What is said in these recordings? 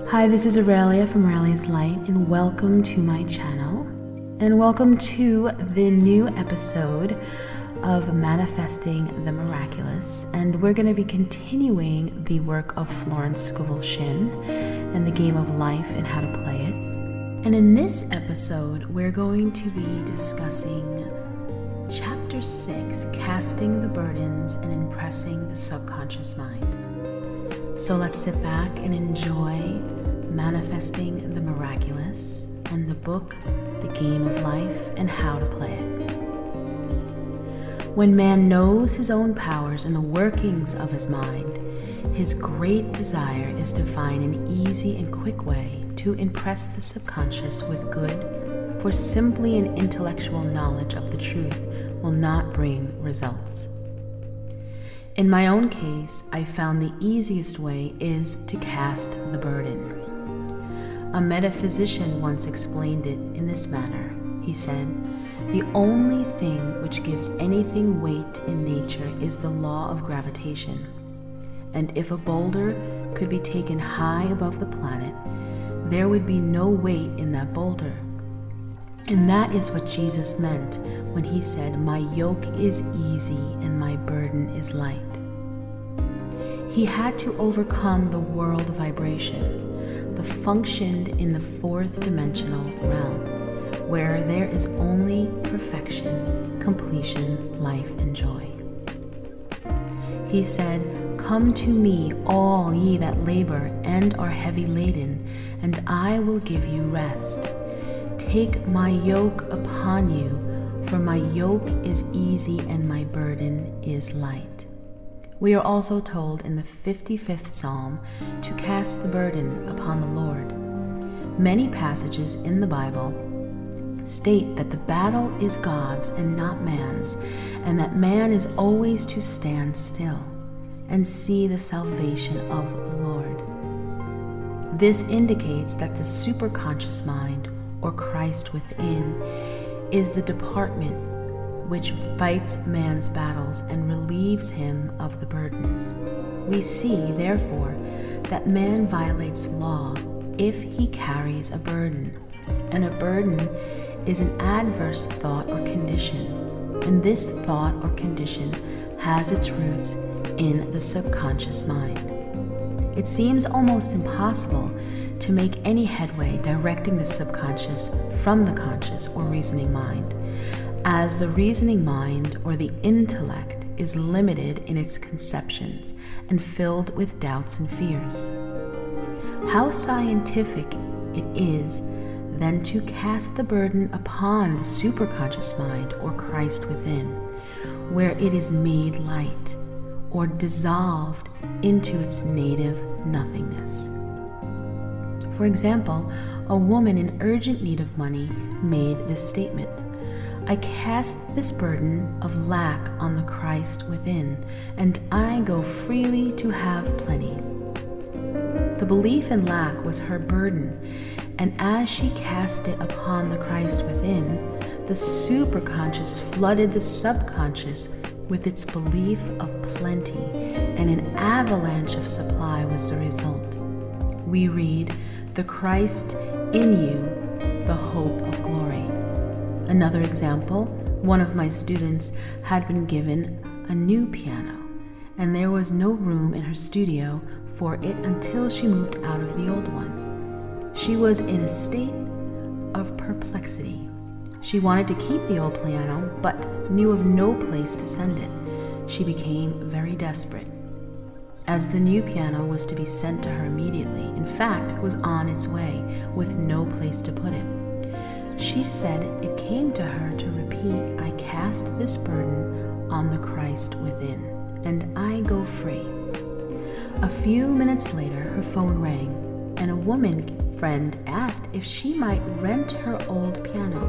Hi, this is Aurelia from Aureliaslight, and welcome to my channel. And welcome to the new episode of Manifesting the Miraculous. And we're going to be continuing the work of Florence Scovel Shinn and the game of life and how to play it. And in this episode, we're going to be discussing Chapter 6, Casting the Burdens and Impressing the Subconscious Mind. So let's sit back and enjoy Manifesting the Miraculous and the book, The Game of Life, and How to Play It. When man knows his own powers and the workings of his mind, his great desire is to find an easy and quick way to impress the subconscious with good, for simply an intellectual knowledge of the truth will not bring results. In my own case, I found the easiest way is to cast the burden. A metaphysician once explained it in this manner. He said, "The only thing which gives anything weight in nature is the law of gravitation. And if a boulder could be taken high above the planet, there would be no weight in that boulder." And that is what Jesus meant when he said, "My yoke is easy and my burden is light." He had to overcome the world vibration, the functioned in the fourth dimensional realm, where there is only perfection, completion, life, and joy. He said, "Come to me, all ye that labor and are heavy laden, and I will give you rest. Take my yoke upon you, for my yoke is easy and my burden is light." We are also told in the 55th Psalm to cast the burden upon the Lord. Many passages in the Bible state that the battle is God's and not man's, and that man is always to stand still and see the salvation of the Lord. This indicates that the superconscious mind, or Christ within, is the department which fights man's battles and relieves him of the burdens. We see, therefore, that man violates law if he carries a burden, and a burden is an adverse thought or condition, and this thought or condition has its roots in the subconscious mind. It seems almost impossible to make any headway directing the subconscious from the conscious or reasoning mind, as the reasoning mind or the intellect is limited in its conceptions and filled with doubts and fears. How scientific it is then to cast the burden upon the superconscious mind or Christ within, where it is made light or dissolved into its native nothingness. For example, a woman in urgent need of money made this statement: "I cast this burden of lack on the Christ within, and I go freely to have plenty." The belief in lack was her burden, and as she cast it upon the Christ within, the superconscious flooded the subconscious with its belief of plenty, and an avalanche of supply was the result. We read, "The Christ in you, the hope of glory." Another example, one of my students had been given a new piano, and there was no room in her studio for it until she moved out of the old one. She was in a state of perplexity. She wanted to keep the old piano, but knew of no place to send it. She became very desperate, as the new piano was to be sent to her immediately. In fact, was on its way with no place to put it. She said it came to her to repeat, "I cast this burden on the Christ within, and I go free." A few minutes later, her phone rang, and a woman friend asked if she might rent her old piano,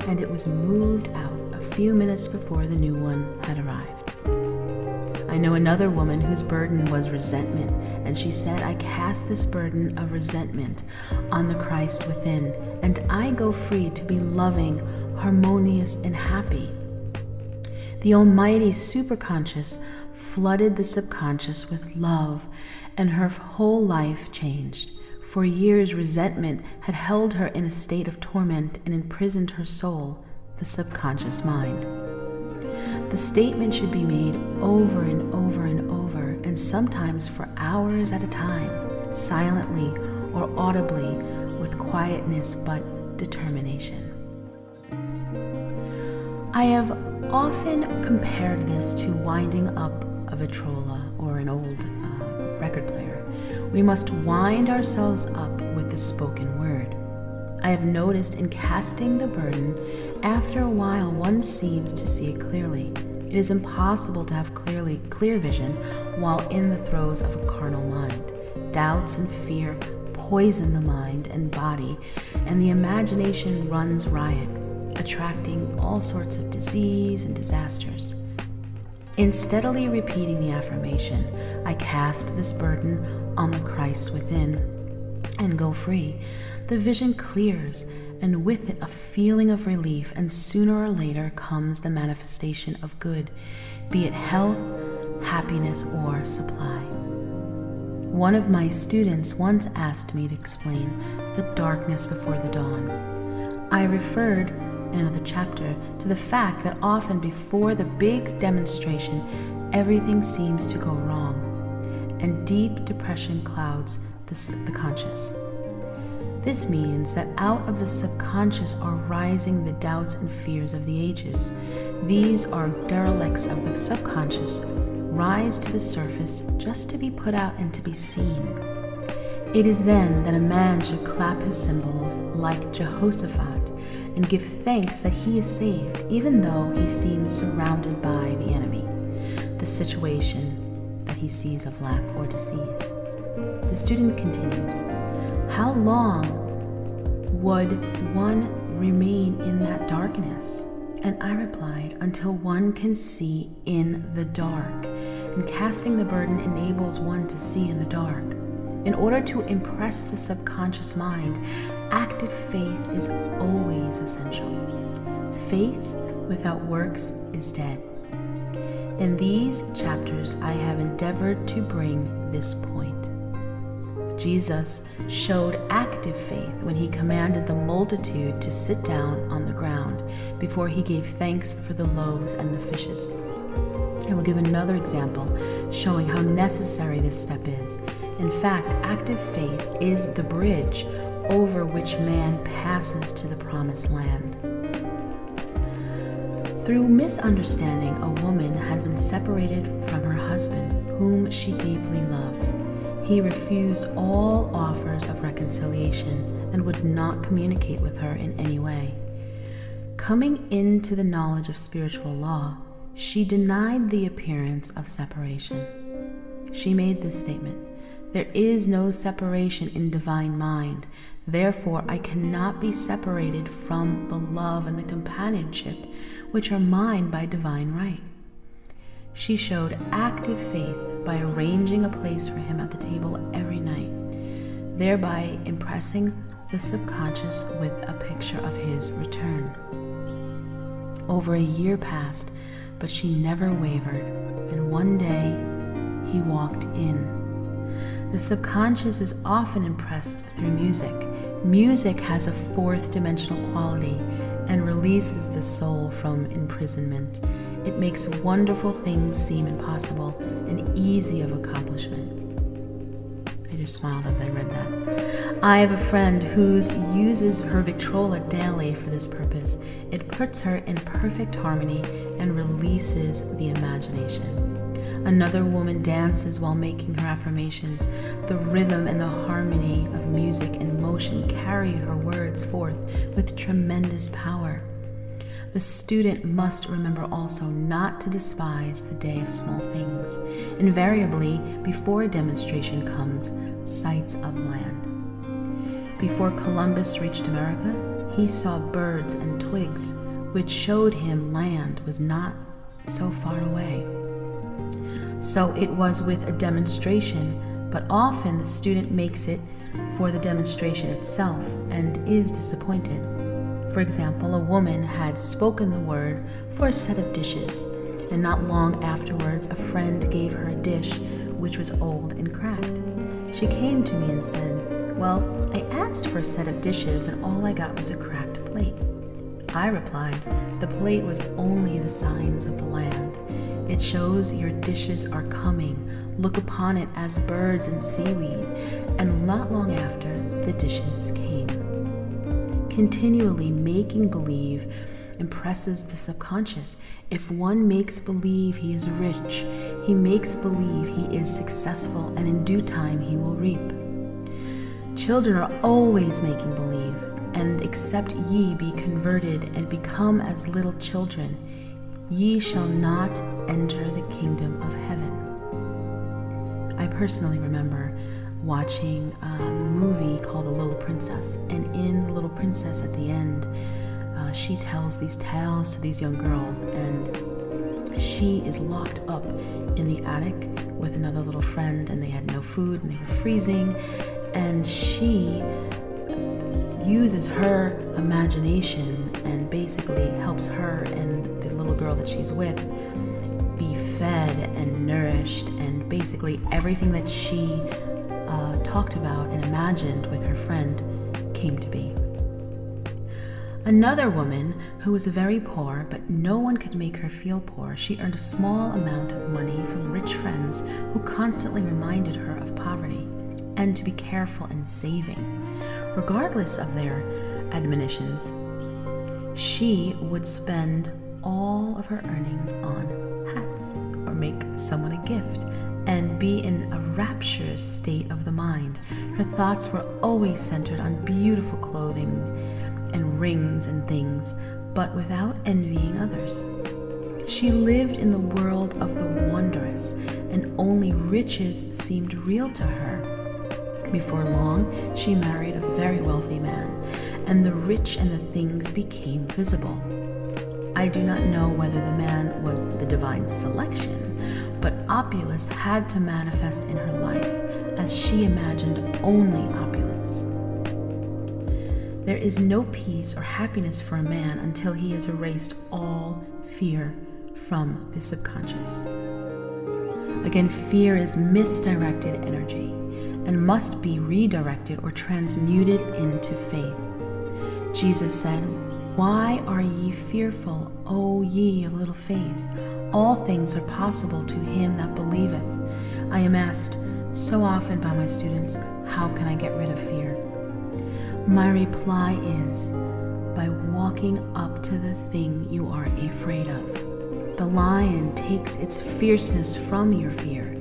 and it was moved out a few minutes before the new one had arrived. I know another woman whose burden was resentment, and she said, "I cast this burden of resentment on the Christ within, and I go free to be loving, harmonious, and happy." The almighty superconscious flooded the subconscious with love, and her whole life changed. For years, resentment had held her in a state of torment and imprisoned her soul, the subconscious mind. The statement should be made over and over and over, and sometimes for hours at a time, silently or audibly, with quietness but determination. I have often compared this to winding up a vitrola or an old record player. We must wind ourselves up with the spoken word. I have noticed in casting the burden, after a while one seems to see it clearly. It is impossible to have clear vision while in the throes of a carnal mind. Doubts and fear poison the mind and body, and the imagination runs riot, attracting all sorts of disease and disasters. In steadily repeating the affirmation, I cast this burden on the Christ within and go free. The vision clears, and with it a feeling of relief, and sooner or later comes the manifestation of good, be it health, happiness, or supply. One of my students once asked me to explain the darkness before the dawn. I referred in another chapter to the fact that often before the big demonstration, everything seems to go wrong, and deep depression clouds the conscious. This means that out of the subconscious are rising the doubts and fears of the ages. These are derelicts of the subconscious, rise to the surface just to be put out and to be seen. It is then that a man should clap his cymbals like Jehoshaphat and give thanks that he is saved, even though he seems surrounded by the enemy, the situation that he sees of lack or disease. The student continued, "How long would one remain in that darkness?" And I replied, "Until one can see in the dark. And casting the burden enables one to see in the dark. In order to impress the subconscious mind, active faith is always essential. Faith without works is dead." In these chapters, I have endeavored to bring this point. Jesus showed active faith when he commanded the multitude to sit down on the ground before he gave thanks for the loaves and the fishes. I will give another example showing how necessary this step is. In fact, active faith is the bridge over which man passes to the promised land. Through misunderstanding, a woman had been separated from her husband, whom she deeply loved. He refused all offers of reconciliation and would not communicate with her in any way. Coming into the knowledge of spiritual law, she denied the appearance of separation. She made this statement, "There is no separation in divine mind. Therefore, I cannot be separated from the love and the companionship which are mine by divine right." She showed active faith by arranging a place for him at the table every night, thereby impressing the subconscious with a picture of his return. Over a year passed, but she never wavered, and one day he walked in. The subconscious is often impressed through music. Music has a fourth dimensional quality and releases the soul from imprisonment. It makes wonderful things seem impossible and easy of accomplishment. I just smiled as I read that. I have a friend who uses her Victrola daily for this purpose. It puts her in perfect harmony and releases the imagination. Another woman dances while making her affirmations. The rhythm and the harmony of music and motion carry her words forth with tremendous power. The student must remember also not to despise the day of small things. Invariably, before a demonstration comes, sights of land. Before Columbus reached America, he saw birds and twigs, which showed him land was not so far away. So it was with a demonstration, but often the student makes it for the demonstration itself and is disappointed. For example, a woman had spoken the word for a set of dishes, and not long afterwards a friend gave her a dish which was old and cracked. She came to me and said, Well, I asked for a set of dishes and all I got was a cracked plate. I replied, the plate was only the signs of the land. It shows your dishes are coming. Look upon it as birds and seaweed. And not long after, the dishes came. Continually making believe impresses the subconscious. If one makes believe he is rich, he makes believe he is successful, and in due time he will reap. Children are always making believe, and except ye be converted and become as little children, ye shall not enter the kingdom of heaven. I personally remember watching the movie called The Little Princess, and in The Little Princess at the end, she tells these tales to these young girls, and she is locked up in the attic with another little friend, and they had no food and they were freezing, and she uses her imagination and basically helps her and the little girl that she's with be fed and nourished, and basically everything that she talked about and imagined with her friend came to be. Another woman who was very poor, but no one could make her feel poor. She earned a small amount of money from rich friends who constantly reminded her of poverty and to be careful in saving, regardless of their admonitions. She would spend all of her earnings on hats or make someone a gift and be in a rapturous state of the mind. Her thoughts were always centered on beautiful clothing and rings and things, but without envying others. She lived in the world of the wondrous, and only riches seemed real to her. Before long, she married a very wealthy man, and the rich and the things became visible. I do not know whether the man was the divine selection, but opulence had to manifest in her life, as she imagined only opulence. There is no peace or happiness for a man until he has erased all fear from the subconscious. Again, fear is misdirected energy and must be redirected or transmuted into faith. Jesus said, "Why are ye fearful, O ye of little faith? All things are possible to him that believeth." I am asked so often by my students, how can I get rid of fear? My reply is, by walking up to the thing you are afraid of. The lion takes its fierceness from your fear.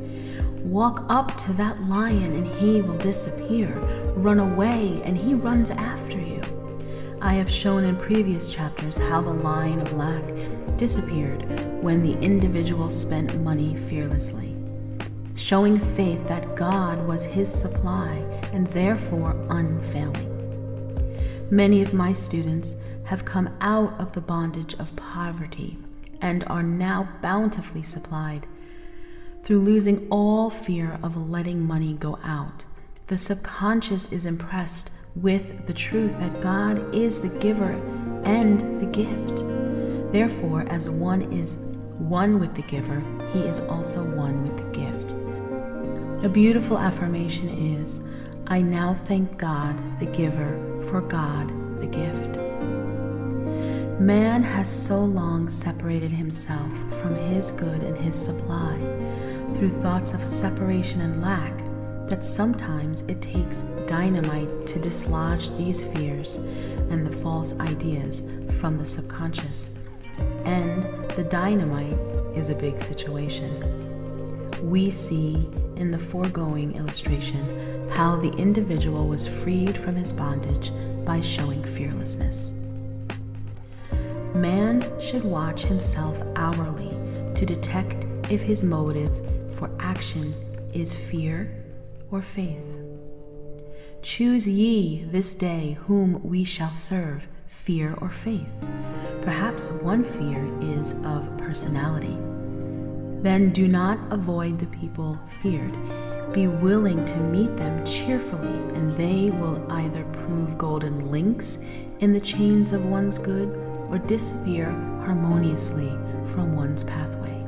Walk up to that lion and he will disappear. Run away and he runs after you. I have shown in previous chapters how the lion of lack disappeared when the individual spent money fearlessly, showing faith that God was his supply and therefore unfailing. Many of my students have come out of the bondage of poverty and are now bountifully supplied. Through losing all fear of letting money go out, the subconscious is impressed with the truth that God is the giver and the gift. Therefore, as one is one with the giver, he is also one with the gift. A beautiful affirmation is, I now thank God, the giver, for God, the gift. Man has so long separated himself from his good and his supply through thoughts of separation and lack that sometimes it takes dynamite to dislodge these fears and the false ideas from the subconscious. And the dynamite is a big situation. We see in the foregoing illustration how the individual was freed from his bondage by showing fearlessness. Man should watch himself hourly to detect if his motive for action is fear or faith. Choose ye this day whom we shall serve, fear or faith. Perhaps one fear is of personality. Then do not avoid the people feared. Be willing to meet them cheerfully, and they will either prove golden links in the chains of one's good or disappear harmoniously from one's pathway.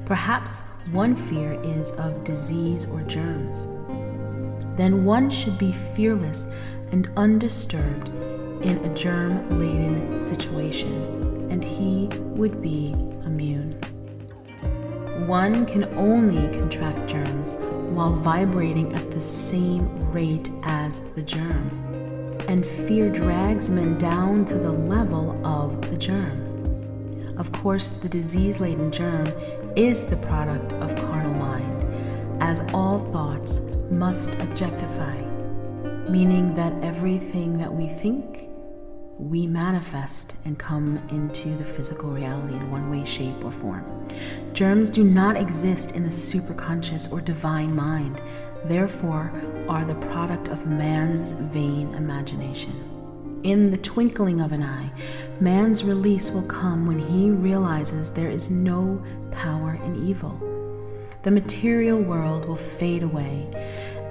Perhaps one fear is of disease or germs. then one should be fearless and undisturbed in a germ-laden situation, and he would be immune. One can only contract germs while vibrating at the same rate as the germ, and fear drags men down to the level of the germ. Of course, the disease-laden germ is the product of carnal mind, as all thoughts must objectify, meaning that everything that we think, we manifest and come into the physical reality in one way, shape, or form. Germs do not exist in the superconscious or divine mind, therefore are the product of man's vain imagination. In the twinkling of an eye, man's release will come when he realizes there is no power in evil. The material world will fade away,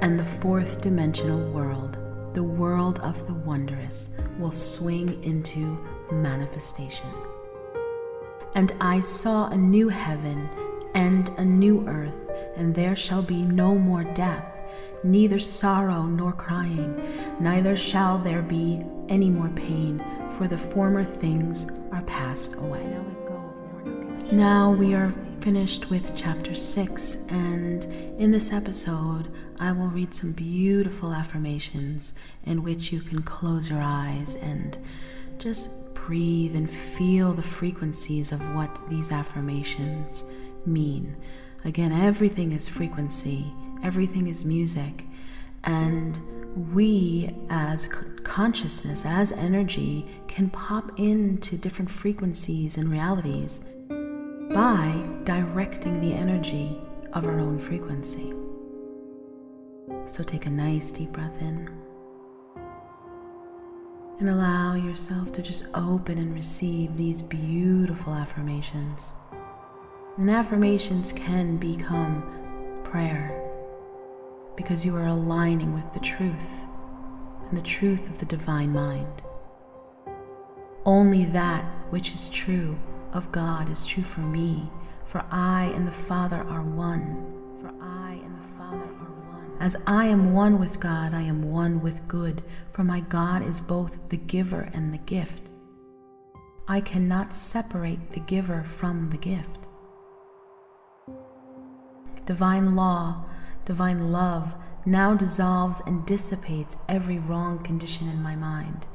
and the fourth dimensional world, the world of the wondrous, will swing into manifestation. And I saw a new heaven and a new earth, and there shall be no more death, neither sorrow nor crying, neither shall there be any more pain, for the former things are passed away. Now we are finished with chapter 6, and in this episode I will read some beautiful affirmations in which you can close your eyes and just breathe and feel the frequencies of what these affirmations mean. Again, everything is frequency, everything is music, and we as consciousness, as energy, can pop into different frequencies and realities by directing the energy of our own frequency. So take a nice deep breath in and allow yourself to just open and receive these beautiful affirmations. And affirmations can become prayer because you are aligning with the truth and the truth of the divine mind. Only that which is true of God is true for me, for I and the Father are one. For I and the Father are one. As I am one with God, I am one with good, for my God is both the giver and the gift. I cannot separate the giver from the gift. Divine law, divine love now dissolves and dissipates every wrong condition in my mind,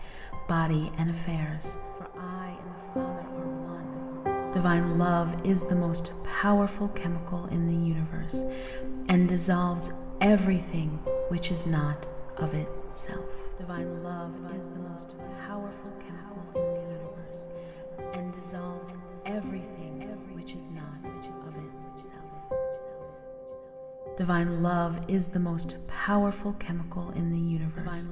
body, and affairs, for I and the Father are one. Divine love is the most powerful chemical in the universe and dissolves everything which is not of itself. Divine love is the most powerful chemical in the universe and dissolves everything which is not of itself. Divine love is the most powerful chemical in the universe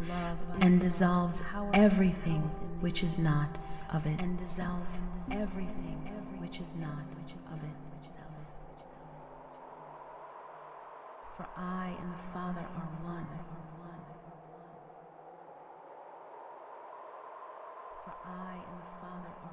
and dissolves everything which is not of it. And dissolves everything which is not of itself. For I and the Father are one. For I and the Father are